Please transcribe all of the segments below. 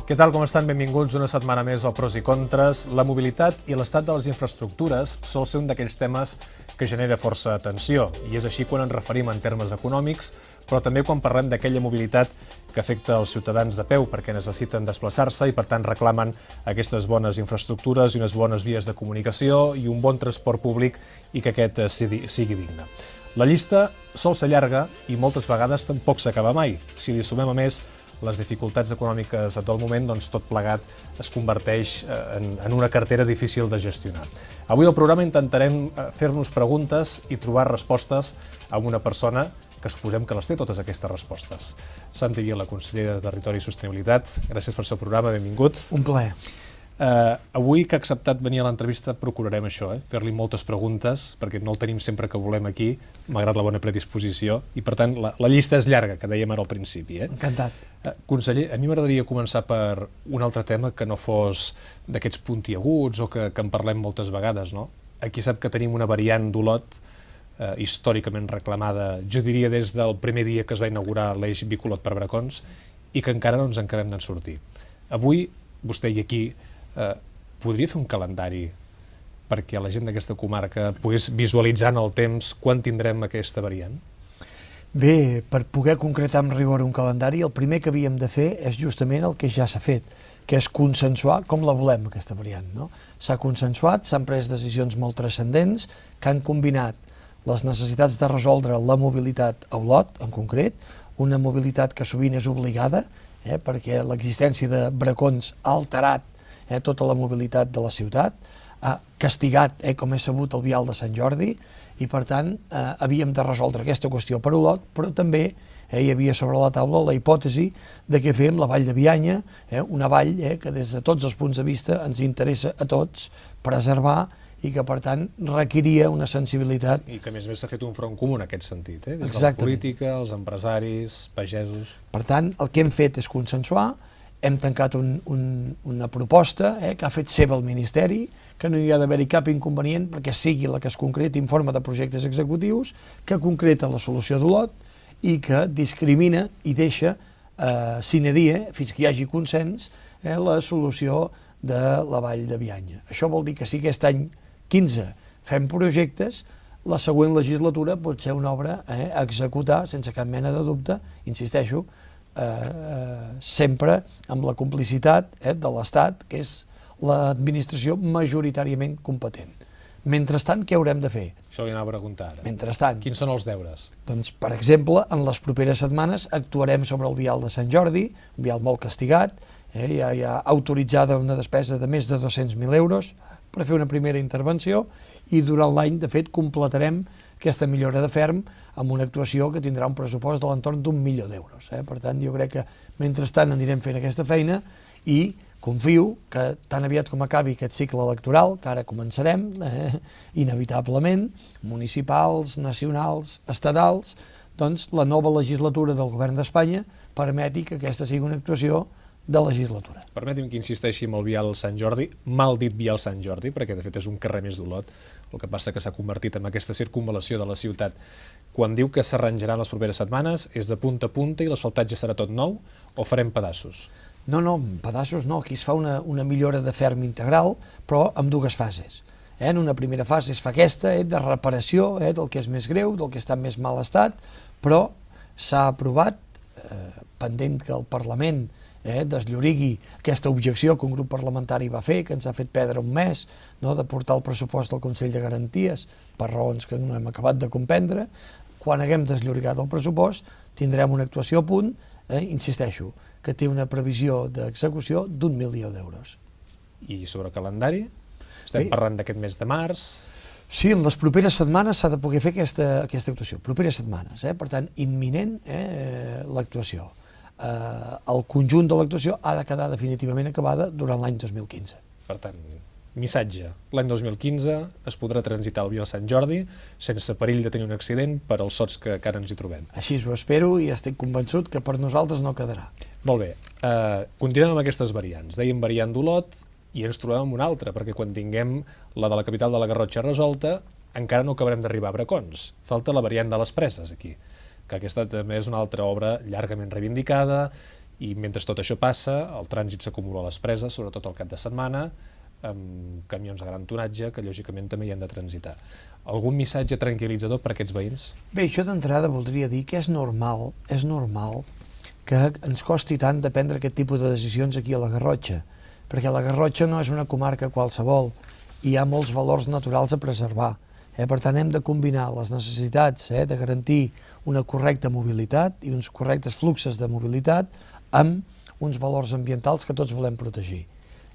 Què tal, com estan? Benvinguts una setmana més al Pros i Contres. La mobilitat i l'estat de les infraestructures sol ser un d'aquells temes que genera força atenció, i és així quan ens referim en termes econòmics, però també quan parlem d'aquella mobilitat que afecta els ciutadans de peu perquè necessiten desplaçar-se i per tant reclamen aquestes bones infraestructures i unes bones vies de comunicació i un bon transport públic i que aquest sigui digne. La llista sol ser llarga i moltes vegades tampoc s'acaba mai. Si li sumem a més les dificultats econòmiques a tot moment, doncs tot plegat es converteix en una cartera difícil de gestionar. Avui al programa intentarem fer-nos preguntes i trobar respostes a una persona que suposem que les té totes aquestes respostes. Santi Vila, conseller de Territori i Sostenibilitat, gràcies per ser al programa, benvingut. Un plaer. Avui que ha acceptat venir a l'entrevista procurarem això, fer-li moltes preguntes, perquè no el tenim sempre que volem aquí, malgrat la bona predisposició, i per tant la llista és llarga, que dèiem ara al principi. Encantat. Conseller, a mi m'agradaria començar per un altre tema que no fos d'aquests puntiaguts o que en parlem moltes vegades, no? Aquí sap que tenim una variant d'Olot històricament reclamada, jo diria des del primer dia que es va inaugurar l'eix Bicolot per Bracons, i que encara no ens en acabem d'en sortir. Avui, vostè i aquí, podria fer un calendari perquè la gent d'aquesta comarca pogués visualitzar en el temps quan tindrem aquesta variant? Bé, per poder concretar amb rigor un calendari, el primer que havíem de fer és justament el que ja s'ha fet, que és consensuar com la volem, aquesta variant, no? S'ha consensuat, s'han pres decisions molt transcendents que han combinat les necessitats de resoldre la mobilitat a Olot, en concret, una mobilitat que sovint és obligada, perquè l'existència de bracons ha alterat tota la mobilitat de la ciutat, ha castigat, com és sabut, el vial de Sant Jordi, i per tant havíem de resoldre aquesta qüestió per Olot, però també hi havia sobre la taula la hipòtesi de què fer amb la vall de Bianya, una vall que des de tots els punts de vista ens interessa a tots preservar i que, per tant, requeria una sensibilitat. I que, a més a més, s'ha fet un front comú en aquest sentit, des de la política, els empresaris, pagesos. Per tant, el que hem fet és consensuar, hem tancat una proposta que ha fet seva el Ministeri, que no hi ha d'haver-hi cap inconvenient perquè sigui la que es concreta informe de projectes executius, que concreta la solució d'Olot i que discrimina i deixa sine die, fins que hi hagi consens, la solució de la vall de Bianya. Això vol dir que si aquest any 15 fem projectes, la següent legislatura pot ser una obra a executar sense cap mena de dubte, insisteixo, sempre amb la complicitat de l'Estat, que és l'administració majoritàriament competent. Mentrestant, què haurem de fer? Això li anava a preguntar ara. Mentrestant. Quins són els deures? Doncs, per exemple, en les properes setmanes actuarem sobre el vial de Sant Jordi, un vial molt castigat, ja hi ha autoritzada una despesa de més de 200.000 euros per fer una primera intervenció, i durant l'any, de fet, completarem aquesta millora de ferm amb una actuació que tindrà un pressupost de l'entorn d'1 milió d'euros. Per tant, jo crec que mentrestant anirem fent aquesta feina i confio que tan aviat com acabi aquest cicle electoral, que ara començarem, inevitablement, municipals, nacionals, estatals, doncs la nova legislatura del govern d'Espanya permeti que aquesta sigui una actuació de legislatura. Permeti'm que insisteixi amb el vial Sant Jordi, mal dit vial Sant Jordi, perquè de fet és un carrer més d'Olot, el que passa que s'ha convertit en aquesta circunvalació de la ciutat. Quan diu que s'arranjaran les properes setmanes, és de punta a punta i l'asfaltatge serà tot nou o farem pedaços? No, pedaços no, aquí es fa una millora de ferm integral, però amb dues fases. En una primera fase es fa aquesta, de reparació del que és més greu, del que està en més mal estat, però s'ha aprovat, pendent que el Parlament desllorigui aquesta objecció que un grup parlamentari va fer, que ens ha fet perdre un mes, de portar el pressupost al Consell de Garanties, per raons que no hem acabat de comprendre. Quan haguem desllorigat el pressupost, tindrem una actuació a punt, insisteixo, que té una previsió d'execució d'1 milió d'euros. I sobre calendari? Estem parlant d'aquest mes de març? Sí, en les properes setmanes s'ha de poder fer aquesta actuació, properes setmanes, per tant, imminent l'actuació. El conjunt de l'actuació ha de quedar definitivament acabada durant l'any 2015. Per tant, missatge, l'any 2015 es podrà transitar el vial Sant Jordi sense perill de tenir un accident per als sots que ara ens hi trobem. Així ho espero i estic convençut que per nosaltres no quedarà. Molt bé, continuem amb aquestes variants. Dèiem variant d'Olot i ens trobem amb una altra, perquè quan tinguem la de la capital de la Garrotxa resolta encara no acabarem d'arribar a Bracons. Falta la variant de les Preses aquí, que aquesta també és una altra obra llargament reivindicada I mentre tot això passa, el trànsit s'acumula a les preses, sobretot al cap de setmana, amb camions de gran tonatge que lògicament també hi han de transitar. Algun missatge tranquil·litzador per a aquests veïns? Bé, jo d'entrada voldria dir que és normal que ens costi tant de prendre aquest tipus de decisions aquí a la Garrotxa, perquè la Garrotxa no és una comarca qualsevol, i hi ha molts valors naturals a preservar. Per tant, hem de combinar les necessitats de garantir una correcta mobilitat i uns correctes fluxos de mobilitat amb uns valors ambientals que tots volem protegir.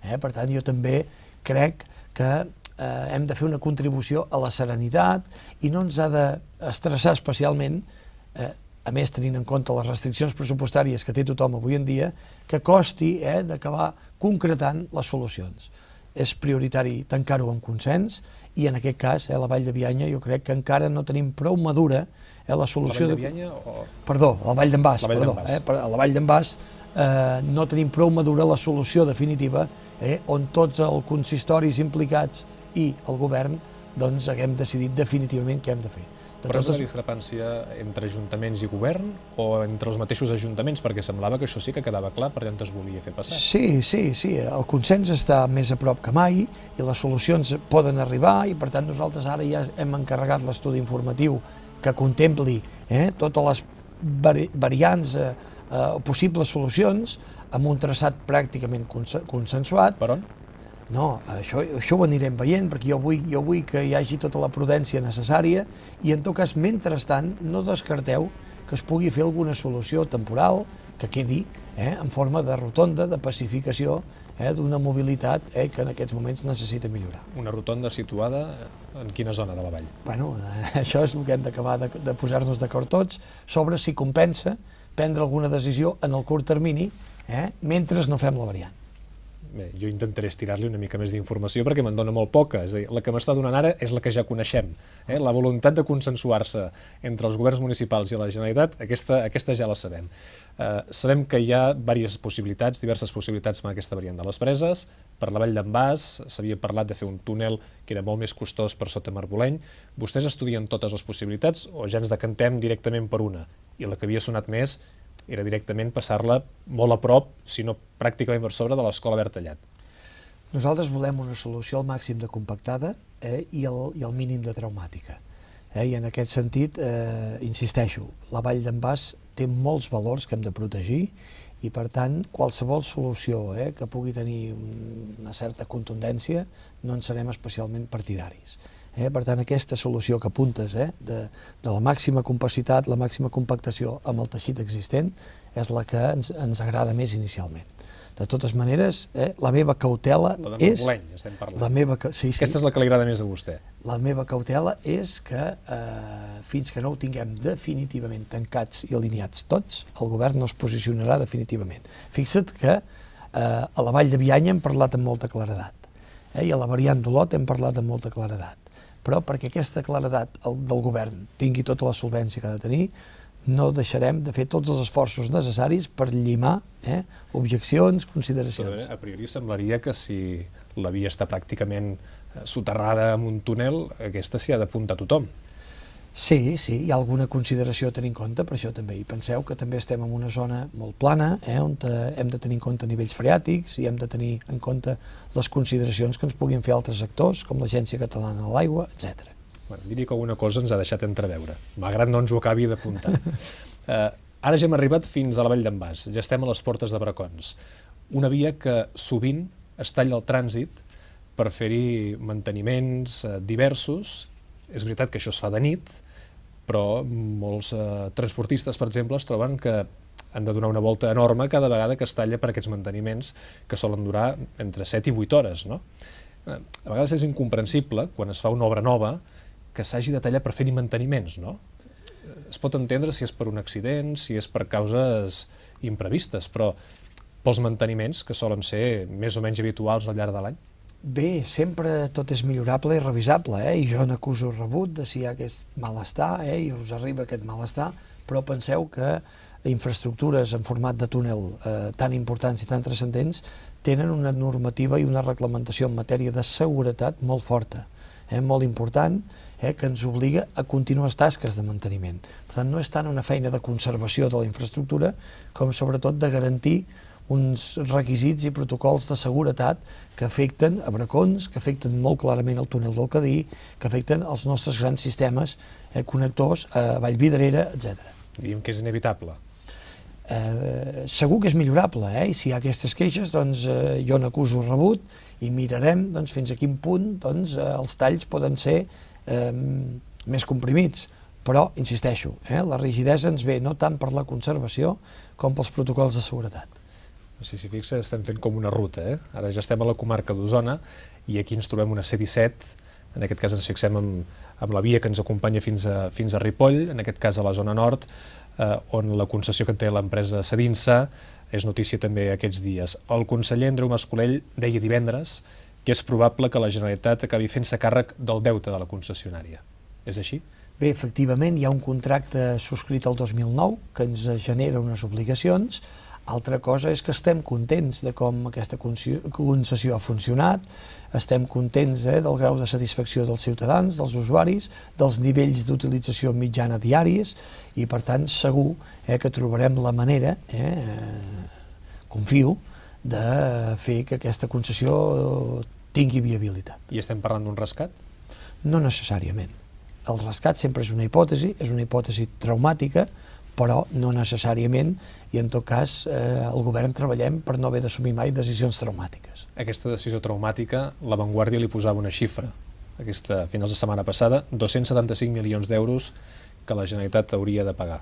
Per tant, jo també crec que hem de fer una contribució a la serenitat i no ens ha d'estressar especialment, a més tenint en compte les restriccions pressupostàries que té tothom avui en dia, que costi d'acabar concretant les solucions. És prioritari tancar-ho amb consens i en aquest cas, la Vall de Bianya, jo crec que encara no tenim prou madura la solució... La Vall de Bianya o...? Perdó, la Vall d'en Bas. La Vall d'en Bas. A la Vall d'en Bas no tenim prou madura la solució definitiva on tots els consistoris implicats i el govern doncs haguem decidit definitivament què hem de fer. Però és una discrepància entre ajuntaments i govern o entre els mateixos ajuntaments? Perquè semblava que això sí que quedava clar per on es volia fer passar. Sí. El consens està més a prop que mai i les solucions poden arribar i per tant nosaltres ara ja hem encarregat l'estudi informatiu que contempli totes les variants o possibles solucions amb un traçat pràcticament consensuat. Per on? No, això ho anirem veient, perquè jo vull que hi hagi tota la prudència necessària i, en tot cas, mentrestant, no descarteu que es pugui fer alguna solució temporal que quedi en forma de rotonda, de pacificació d'una mobilitat que en aquests moments necessita millorar. Una rotonda situada en quina zona de la vall? Bueno, això és el que hem d'acabar de posar-nos d'acord tots sobre si compensa prendre alguna decisió en el curt termini mentre no fem la variant. Bé, jo intentaré estirar-li una mica més d'informació perquè me'n dona molt poca, és a dir, la que m'està donant ara és la que ja coneixem. La voluntat de consensuar-se entre els governs municipals i la Generalitat, aquesta ja la sabem. Sabem que hi ha diverses possibilitats amb aquesta variant de les preses. Per la Vall d'en Bas s'havia parlat de fer un túnel que era molt més costós per sota Marboleny. Vostès estudien totes les possibilitats o ja ens decantem directament per una? I la que havia sonat més era directament passar-la molt a prop, si no pràcticament per sobre de l'Escola Bertallat. Nosaltres volem una solució al màxim de compactada i el mínim de traumàtica. I en aquest sentit, insisteixo, la Vall d'en Bas té molts valors que hem de protegir i, per tant, qualsevol solució que pugui tenir una certa contundència no en serem especialment partidaris. Per tant, aquesta solució que apuntes de la màxima compacitat, la màxima compactació amb el teixit existent és la que ens agrada més inicialment. De totes maneres, la meva cautela és... La de Marboleny, estem parlant. Sí. Aquesta és la que li agrada més a vostè. La meva cautela és que fins que no ho tinguem definitivament tancats i alineats tots, el govern no es posicionarà definitivament. Fixa't que a la Vall de Bianya hem parlat amb molta claredat i a la variant d'Olot hem parlat amb molta claredat. Però perquè aquesta claredat del govern tingui tota la solvència que ha de tenir, no deixarem de fer tots els esforços necessaris per llimar objeccions, consideracions. A priori semblaria que si la via està pràcticament soterrada amb un túnel, aquesta s'hi ha d'apuntar tothom. Sí, hi ha alguna consideració a tenir en compte, per això també. I penseu que també estem en una zona molt plana, on hem de tenir en compte nivells freàtics i hem de tenir en compte les consideracions que ens puguin fer altres actors, com l'Agència Catalana de l'Aigua, etc. Diria que alguna cosa ens ha deixat entreveure, malgrat no ens ho acabi d'apuntar. Ara ja hem arribat fins a la Vall d'en Bas, ja estem a les portes de Bracons. Una via que sovint es talla el trànsit per fer-hi manteniments diversos. És veritat que això es fa de nit, però molts transportistes, per exemple, es troben que han de donar una volta enorme cada vegada que es talla per aquests manteniments que solen durar entre 7 i 8 hores. A vegades és incomprensible, quan es fa una obra nova, que s'hagi de tallar per fer-hi manteniments, no? Es pot entendre si és per un accident, si és per causes imprevistes, però pels manteniments, que solen ser més o menys habituals al llarg de l'any. Bé, sempre tot és millorable i revisable, i jo n'acuso rebut de si hi ha aquest malestar, i us arriba aquest malestar, però penseu que infraestructures en format de túnel tan importants i tan transcendents tenen una normativa i una reglamentació en matèria de seguretat molt forta. molt important, que ens obliga a continues tasques de manteniment. Per tant, no és tant una feina de conservació de la infraestructura com sobretot de garantir uns requisits i protocols de seguretat que afecten a bracons, que afecten molt clarament el túnel del Cadí, que afecten els nostres grans sistemes connectors a Vallvidrera, etc. Diríem que és inevitable. Segur que és millorable, i si hi ha aquestes queixes, doncs jo n'acuso rebut i mirarem fins a quin punt els talls poden ser més comprimits. Però, insisteixo, la rigidesa ens ve no tant per la conservació com pels protocols de seguretat. Si s'hi fixa, estem fent com una ruta. Ara ja estem a la comarca d'Osona i aquí ens trobem una C-17, en aquest cas ens fixem amb la via que ens acompanya fins a Ripoll, en aquest cas a la zona nord, on la concessió que té l'empresa Cedinsa és notícia també aquests dies. El conseller Andreu Mas-Colell deia divendres que és probable que la Generalitat acabi fent-se càrrec del deute de la concessionària. És així? Bé, efectivament, hi ha un contracte subscrit el 2009 que ens genera unes obligacions. Altra cosa és que estem contents de com aquesta concessió ha funcionat, estem contents del grau de satisfacció dels ciutadans, dels usuaris, dels nivells d'utilització mitjana diaris i, per tant, segur que trobarem la manera, confio, de fer que aquesta concessió tingui viabilitat. I estem parlant d'un rescat? No necessàriament. El rescat sempre és una hipòtesi traumàtica, però no necessàriament, i en tot cas el govern treballem per no haver d'assumir mai decisions traumàtiques. Aquesta decisió traumàtica, La Vanguardia li posava una xifra, a finals de setmana passada, 275 milions d'euros que la Generalitat hauria de pagar.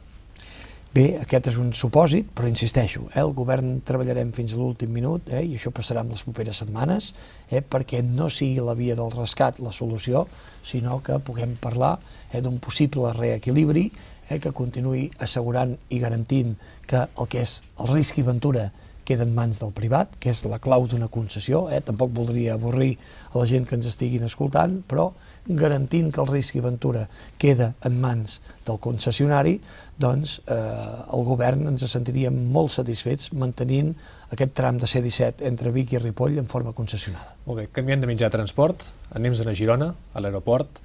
Bé, aquest és un supòsit, però insisteixo, el govern treballarem fins a l'últim minut, i això passarà en les properes setmanes, perquè no sigui la via del rescat la solució, sinó que puguem parlar d'un possible reequilibri que continuï assegurant i garantint que el que és el risc i ventura queda en mans del privat, que és la clau d'una concessió. Tampoc voldria avorrir a la gent que ens estiguin escoltant, però garantint que el risc i ventura queda en mans del concessionari, doncs el govern ens sentiríem molt satisfets mantenint aquest tram de C-17 entre Vic i Ripoll en forma concessionada. Molt bé, canviem de mitjà de transport, anem a Girona, a l'aeroport.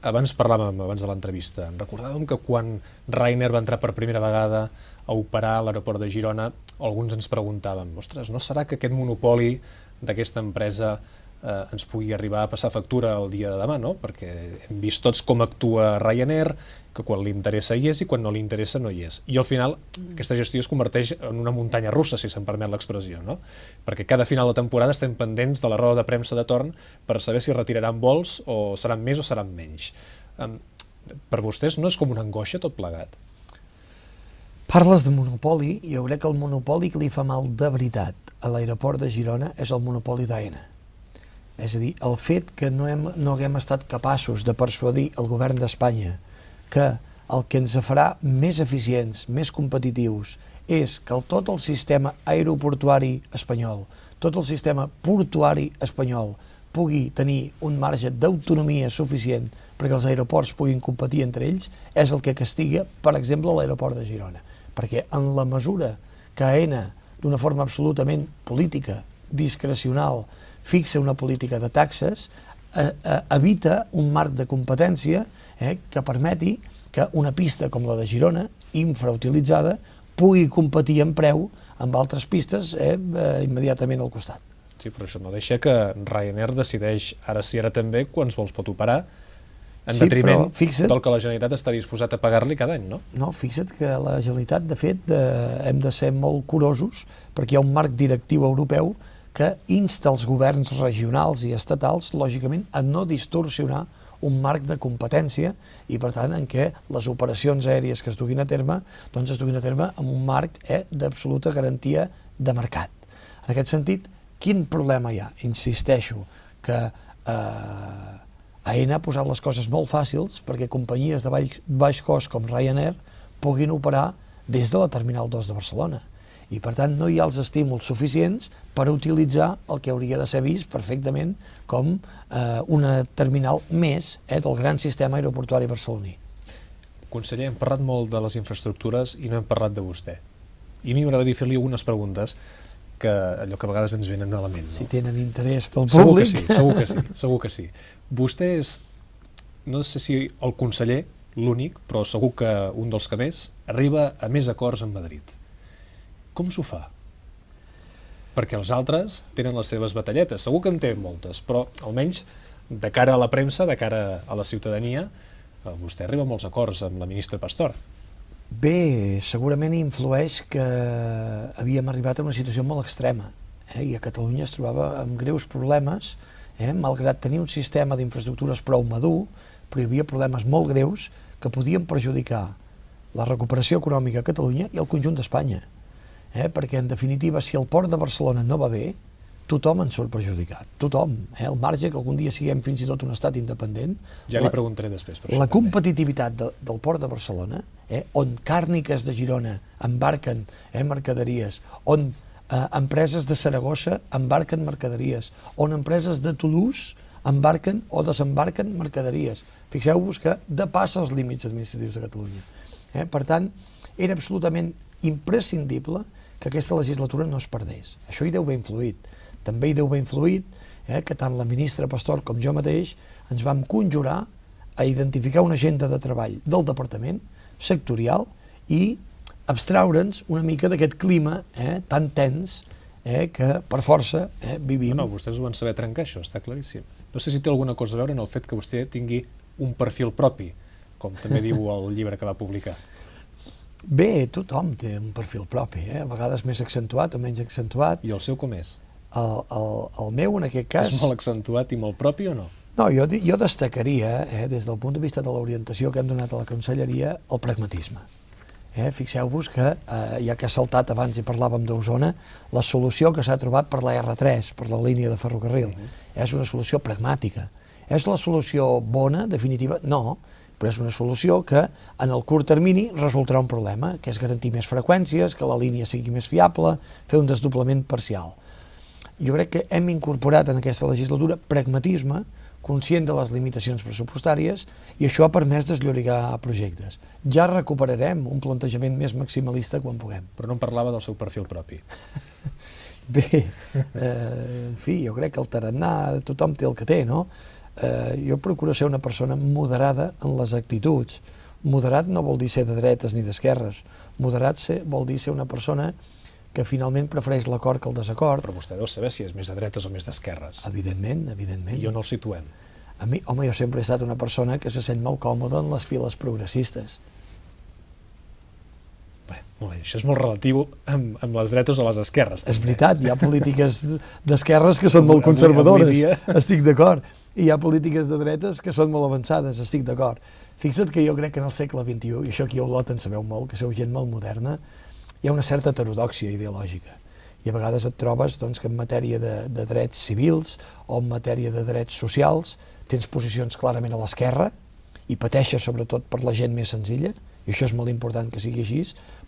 Abans parlàvem, abans de l'entrevista, recordàvem que quan Ryanair va entrar per primera vegada a operar a l'aeroport de Girona, alguns ens preguntàvem, ostres, no serà que aquest monopoli d'aquesta empresa ens pugui arribar a passar factura el dia de demà, no? Perquè hem vist tots com actua Ryanair, que quan li interessa hi és i quan no li interessa no hi és. I al final aquesta gestió es converteix en una muntanya russa, si se'm permet l'expressió, no? Perquè cada final de temporada estem pendents de la roda de premsa de torn per saber si retiraran vols o seran més o seran menys. Per vostès no és com una angoixa tot plegat? Parles de monopoli, i jo crec que el monopoli que li fa mal de veritat a l'aeroport de Girona és el monopoli d'AENA. És a dir, el fet que no haguem estat capaços de persuadir el govern d'Espanya que el que ens farà més eficients, més competitius, és que tot el sistema aeroportuari espanyol, tot el sistema portuari espanyol pugui tenir un marge d'autonomia suficient perquè els aeroports puguin competir entre ells, és el que castiga, per exemple, l'aeroport de Girona. Perquè en la mesura que AENA, d'una forma absolutament política, discrecional, fixa una política de taxes, evita un marc de competència que permeti que una pista com la de Girona, infrautilitzada, pugui competir en preu amb altres pistes immediatament al costat. Sí, però això no deixa que Ryanair decideix ara sí, ara també, quants vols pot operar, en detriment del que la Generalitat està disposat a pagar-li cada any, no? No, fixa't que la Generalitat, de fet, hem de ser molt curosos perquè hi ha un marc directiu europeu que insta els governs regionals i estatals, lògicament, a no distorsionar un marc de competència i, per tant, en què les operacions aèries que es duguin a terme, doncs es duguin a terme amb un marc d'absoluta garantia de mercat. En aquest sentit, quin problema hi ha? Insisteixo que AENA ha posat les coses molt fàcils perquè companyies de baix cost com Ryanair puguin operar des de la Terminal 2 de Barcelona. I, per tant, no hi ha els estímuls suficients per utilitzar el que hauria de ser vist perfectament com una terminal més del gran sistema aeroportuari barceloní. Conseller, hem parlat molt de les infraestructures i no hem parlat de vostè. I a mi m'agradaria fer-li algunes preguntes que allò que a vegades ens venen a la ment. No? Si tenen interès pel Segur que públic... sí, segur que sí, segur que sí. Vostè és, no sé si el conseller, l'únic, però segur que un dels que més, arriba a més acords amb Madrid. Com s'ho fa? Perquè els altres tenen les seves batalletes, segur que en té moltes, però almenys de cara a la premsa, de cara a la ciutadania, vostè arriba a molts acords amb la ministra Pastor. Bé, segurament influeix que havíem arribat a una situació molt extrema, i a Catalunya es trobava amb greus problemes, malgrat tenir un sistema d'infraestructures prou madur, però hi havia problemes molt greus que podien perjudicar la recuperació econòmica a Catalunya i al conjunt d'Espanya. Perquè, en definitiva, si el port de Barcelona no va bé, tothom en surt perjudicat, tothom. El marge que algun dia siguem fins i tot un estat independent... Ja li preguntaré després per això. La competitivitat del port de Barcelona, on càrniques de Girona embarquen mercaderies, on empreses de Saragossa embarquen mercaderies, on empreses de Toulouse embarquen o desembarquen mercaderies. Fixeu-vos que depassa els límits administratius de Catalunya. Per tant, era absolutament imprescindible que aquesta legislatura no es perdés. Això hi deu haver influït. També hi deu haver influït que tant la ministra Pastor com jo mateix ens vam conjurar a identificar una agenda de treball del departament sectorial i abstraure'ns una mica d'aquest clima tan tens que per força vivim. No, vostès ho van saber trencar, això, està claríssim. No sé si té alguna cosa a veure en el fet que vostè tingui un perfil propi, com també diu el llibre que va publicar. Bé, tothom té un perfil propi, a vegades més accentuat o menys accentuat. I el seu com és? El meu, en aquest cas... És molt accentuat i molt propi o no? No, jo destacaria, des del punt de vista de l'orientació que hem donat a la Conselleria, el pragmatisme. Fixeu-vos que, ja que ha saltat abans i parlàvem d'Osona, la solució que s'ha trobat per la R3, per la línia de ferrocarril, és una solució pragmàtica. És la solució bona, definitiva? No, però és una solució que en el curt termini resoldrà un problema, que és garantir més freqüències, que la línia sigui més fiable, fer un desdoblament parcial. Jo crec que hem incorporat en aquesta legislatura pragmatisme, conscient de les limitacions pressupostàries, i això ha permès desllorigar projectes. Ja recuperarem un plantejament més maximalista quan puguem. Però no em parlava del seu perfil propi. Bé, en fi, jo crec que el tarannà tothom té el que té, no? Jo procuro ser una persona moderada en les actituds. Moderat no vol dir ser de dretes ni d'esquerres. Moderat vol dir ser una persona que finalment prefereix l'acord que el desacord. Però vostè deu saber si és més de dretes o més d'esquerres. Evidentment, evidentment. I on el situem? A mi, home, jo sempre he estat una persona que se sent molt còmoda en les files progressistes. Bé, molt bé, això és molt relatiu amb les dretes o les esquerres. És veritat, hi ha polítiques d'esquerres que són molt conservadores, estic d'acord. I hi ha polítiques de dretes que són molt avançades, estic d'acord. Fixa't que jo crec que en el segle XXI, i això aquí a Olot en sabeu molt, que sou gent molt moderna, hi ha una certa heterodòxia ideològica. I a vegades et trobes que en matèria de drets civils o en matèria de drets socials tens posicions clarament a l'esquerra i pateixes sobretot per la gent més senzilla, i això és molt important que sigui així,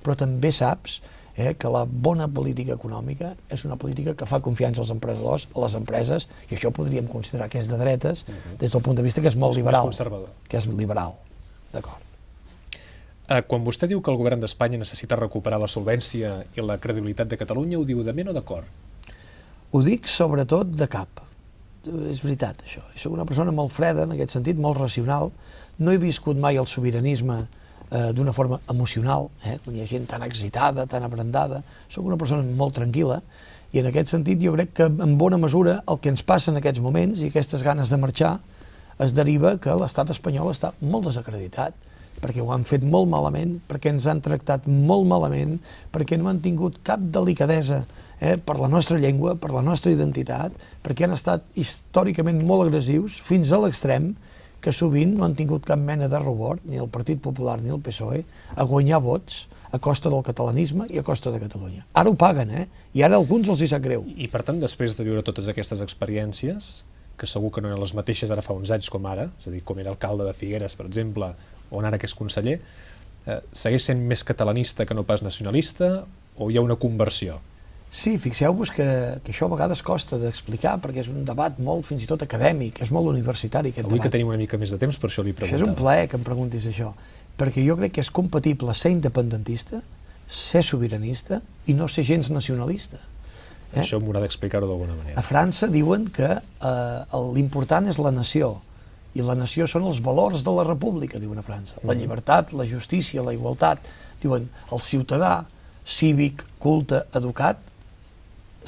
però també saps que la bona política econòmica és una política que fa confiança als emprenedors, a les empreses, i això podríem considerar que és de dretes des del punt de vista que és molt liberal. Més conservador. Que és liberal, d'acord. Quan vostè diu que el govern d'Espanya necessita recuperar la solvència i la credibilitat de Catalunya, ho diu de ment o d'acord? Ho dic sobretot de cap. És veritat, això. Soc una persona molt freda, en aquest sentit, molt racional. No he viscut mai el sobiranisme d'una forma emocional, quan hi ha gent tan excitada, tan abrandada. Soc una persona molt tranquil·la i en aquest sentit jo crec que en bona mesura el que ens passa en aquests moments i aquestes ganes de marxar es deriva que l'estat espanyol està molt desacreditat, perquè ho han fet molt malament, perquè ens han tractat molt malament, perquè no han tingut cap delicadesa per la nostra llengua, per la nostra identitat, perquè han estat històricament molt agressius fins a l'extrem que sovint no han tingut cap mena de rubor, ni el Partit Popular ni el PSOE, a guanyar vots a costa del catalanisme i a costa de Catalunya. Ara ho paguen, i ara a alguns els hi sap greu. I per tant, després de viure totes aquestes experiències, que segur que no eren les mateixes ara fa uns anys com ara, és a dir, com era alcalde de Figueres, per exemple, on ara que és conseller, segueix sent més catalanista que no pas nacionalista, o hi ha una conversió? Sí, fixeu-vos que això a vegades costa d'explicar, perquè és un debat molt, fins i tot acadèmic, és molt universitari aquest debat. Avui que tenim una mica més de temps, per això li preguntava. Això és un plaer que em preguntis això, perquè jo crec que és compatible ser independentista, ser sobiranista i no ser gens nacionalista. Això m'haurà d'explicar-ho d'alguna manera. A França diuen que l'important és la nació, i la nació són els valors de la república, diuen a França. La llibertat, la justícia, la igualtat. Diuen, el ciutadà cívic, culte, educat,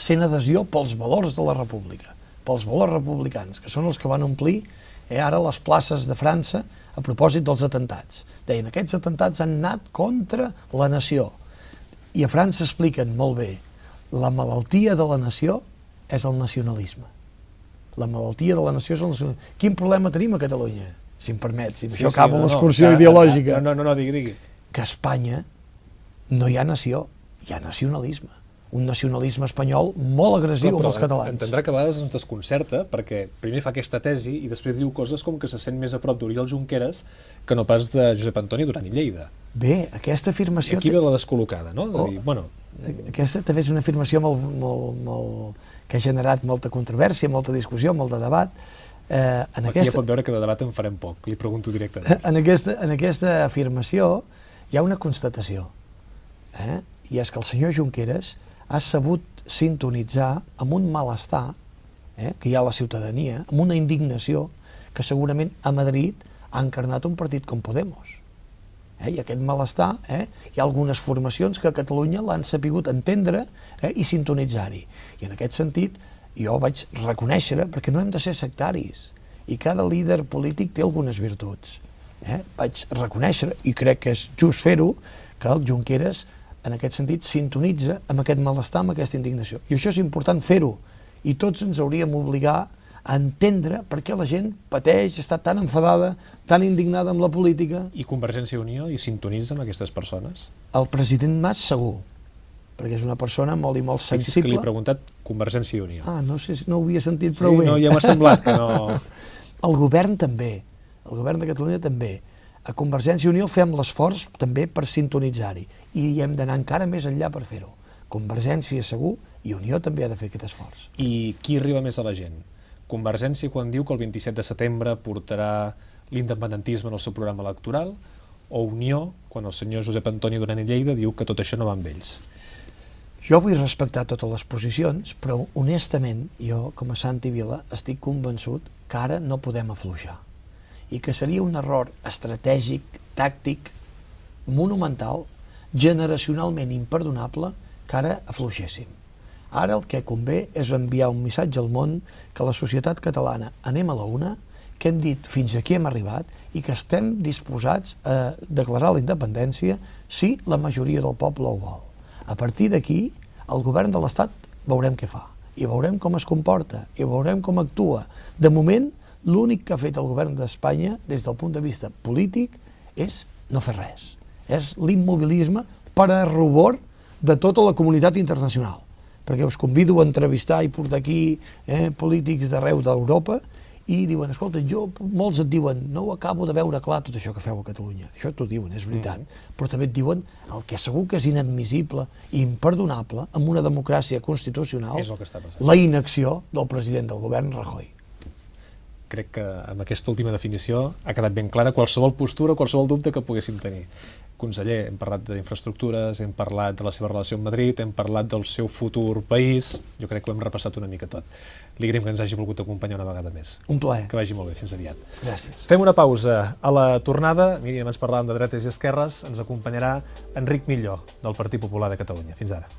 sent adhesió pels valors de la república, pels valors republicans, que són els que van omplir ara les places de França a propòsit dels atentats. Deien, aquests atentats han anat contra la nació. I a França expliquen molt bé, la malaltia de la nació és el nacionalisme. La malaltia de la nació és el nacionalisme. Quin problema tenim a Catalunya? Si em permets, si això acaba l'excursió ideològica. No, digui. Que a Espanya no hi ha nació, hi ha nacionalisme. Un nacionalisme espanyol molt agressiu amb els catalans. Entendrà que a vegades ens desconcerta perquè primer fa aquesta tesi i després diu coses com que se sent més a prop d'Oriol Junqueras que no pas de Josep Antoni Duran i Lleida. Bé, aquesta afirmació... I aquí ve la descol·locada, no? De dir, bueno... Aquesta també és una afirmació que ha generat molta controvèrsia, molta discussió, molt de debat. Aquí ja pot veure que de debat en farem poc, li pregunto directament. En aquesta afirmació hi ha una constatació, i és que el senyor Junqueras ha sabut sintonitzar amb un malestar que hi ha a la ciutadania, amb una indignació que segurament a Madrid ha encarnat un partit com Podemos. I aquest malestar, hi ha algunes formacions que a Catalunya l'han sapigut entendre i sintonitzar-hi. I en aquest sentit jo vaig reconèixer, perquè no hem de ser sectaris, i cada líder polític té algunes virtuts. Vaig reconèixer, i crec que és just fer-ho, que el Junqueras en aquest sentit, sintonitza amb aquest malestar, amb aquesta indignació. I això és important fer-ho. I tots ens hauríem d'obligar a entendre per què la gent pateix, està tan enfadada, tan indignada amb la política. I Convergència i Unió hi sintonitza amb aquestes persones? El president Mas segur, perquè és una persona molt i molt sensible. Fixi's que li he preguntat Convergència i Unió. No sé si no ho havia sentit prou bé. No, ja m'ha semblat que no... El govern també, el govern de Catalunya també. A Convergència i Unió fem l'esforç també per sintonitzar-hi i hem d'anar encara més enllà per fer-ho. Convergència segur i Unió també ha de fer aquest esforç. I qui arriba més a la gent? Convergència quan diu que el 27 de setembre portarà l'independentisme en el seu programa electoral o Unió quan el senyor Josep Antoni Duran i Lleida diu que tot això no va amb ells? Jo vull respectar totes les posicions, però honestament jo, com a Santi Vila, estic convençut que ara no podem afluixar i que seria un error estratègic, tàctic, monumental, generacionalment imperdonable, que ara afluixéssim. Ara el que convé és enviar un missatge al món que la societat catalana anem a la una, que hem dit fins aquí hem arribat i que estem disposats a declarar la independència si la majoria del poble ho vol. A partir d'aquí, el govern de l'Estat veurem què fa, i veurem com es comporta, i veurem com actua. De moment, l'únic que ha fet el govern d'Espanya, des del punt de vista polític, és no fer res. És l'immobilisme per a rubor de tota la comunitat internacional. Perquè us convido a entrevistar i portar aquí polítics d'arreu d'Europa i diuen, escolta, molts et diuen, no ho acabo de veure clar tot això que feu a Catalunya. Això t'ho diuen, és veritat. Però també et diuen el que segur que és inadmissible i imperdonable en una democràcia constitucional, és el que està passant. La inacció del president del govern, Rajoy. Crec que amb aquesta última definició ha quedat ben clara qualsevol postura, qualsevol dubte que poguéssim tenir. Conseller, hem parlat d'infraestructures, hem parlat de la seva relació amb Madrid, hem parlat del seu futur país, jo crec que ho hem repassat una mica tot. Li agraïm que ens hagi volgut acompanyar una vegada més. Un plaer. Que vagi molt bé, fins aviat. Gràcies. Fem una pausa. A la tornada, Míriam, ens parlàvem de dretes i esquerres, ens acompanyarà Enric Milló, del Partit Popular de Catalunya. Fins ara.